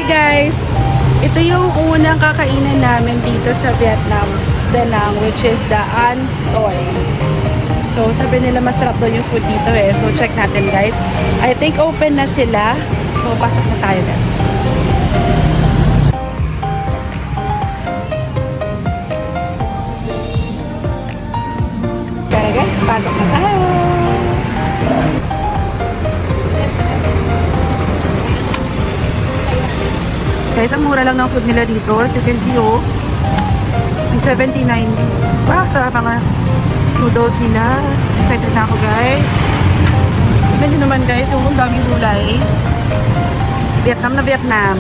Hi guys! Ito yung unang kakainan namin dito sa Vietnam, Da Nang, which is the An Toi. So sabi nila masarap daw yung food dito eh. So check natin guys. I think open na sila. So pasok na tayo guys. Tara guys, pasok na tayo! Guys, ang mura lang ng food nila dito. As you can see, oh. May 79. Para sa mga noodles nila. Excited na ako, guys. Tignan nyo naman, guys. Yung daming gulay. Vietnam na Vietnam.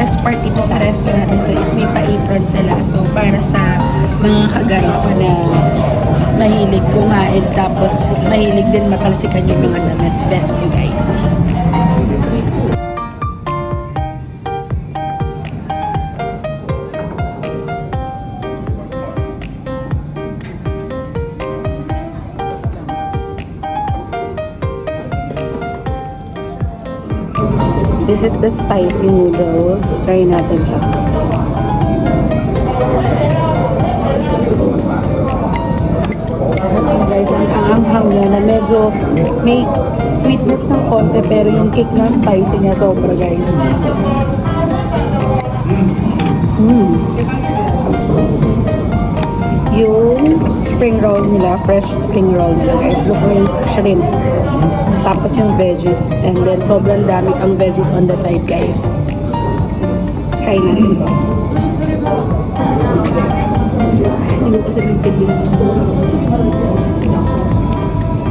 Best part dito sa restaurant nito is may pa-apron sila. So, para sa mga kagaya ko na mahilig kumain tapos mahilig din matalsikan yung mga damit. Best po guys. This is the spicy noodles. Try natin siya. Guys, ang anghang niya na medyo may sweetness ng konti pero yung kick ng spicy niya sobra guys. Yung spring roll nila, fresh spring roll nila guys. Look mo yung shrimp. Tapos yung veggies. And then sobrang dami ang veggies on the side guys. Try natin ito. Hindi ko kasi nagtigil.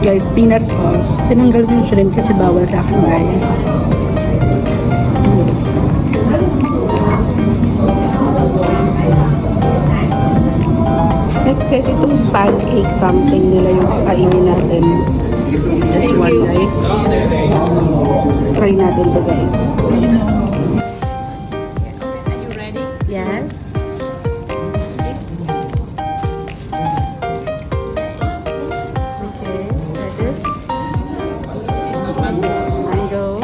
Guys, peanut sauce. Tinanggal yung shrimp kasi bawal sa akin guys. Next guys, itong pancake something nila yung kakainin natin. This one guys. Try natin to guys. Are you ready? Yes. Okay, ready? Mango.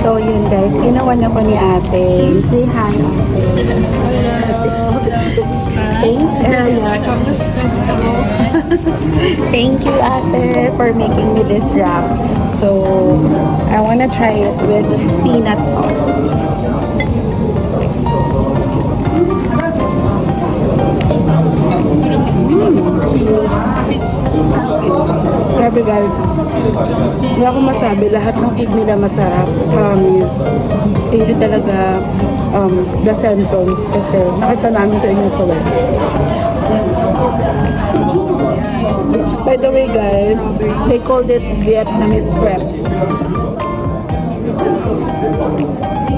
So yun guys, ginawan ako ni ate. Say hi ate. Hello. Thank you ate for making me this wrap. So I wanna try it with peanut sauce. Grabe guys. Hindi ako masabi, lahat ng food nila masarap. Promise. Hindi talaga the Sentons kasi nakita namin sa inyo ito eh. By the way guys, they called it Vietnamese crepe.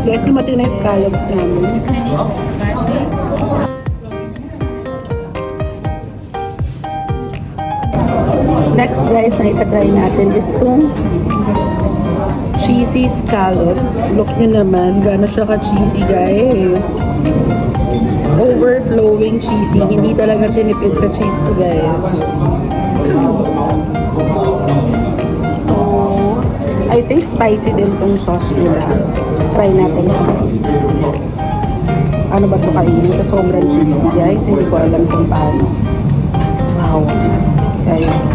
Guys, dumating na yung scallop namin. Next guys na itatry natin is itong cheesy scallops. Look nyo naman, gano'n siya ka-cheesy guys. Overflowing cheesy. Hindi talaga tinipid sa cheese ko guys. So, I think spicy din tong sauce nila. Try natin siya guys. Ano ba ito kainin? Ito sobrang cheesy guys. Hindi ko alam kung paano. Wow. Guys.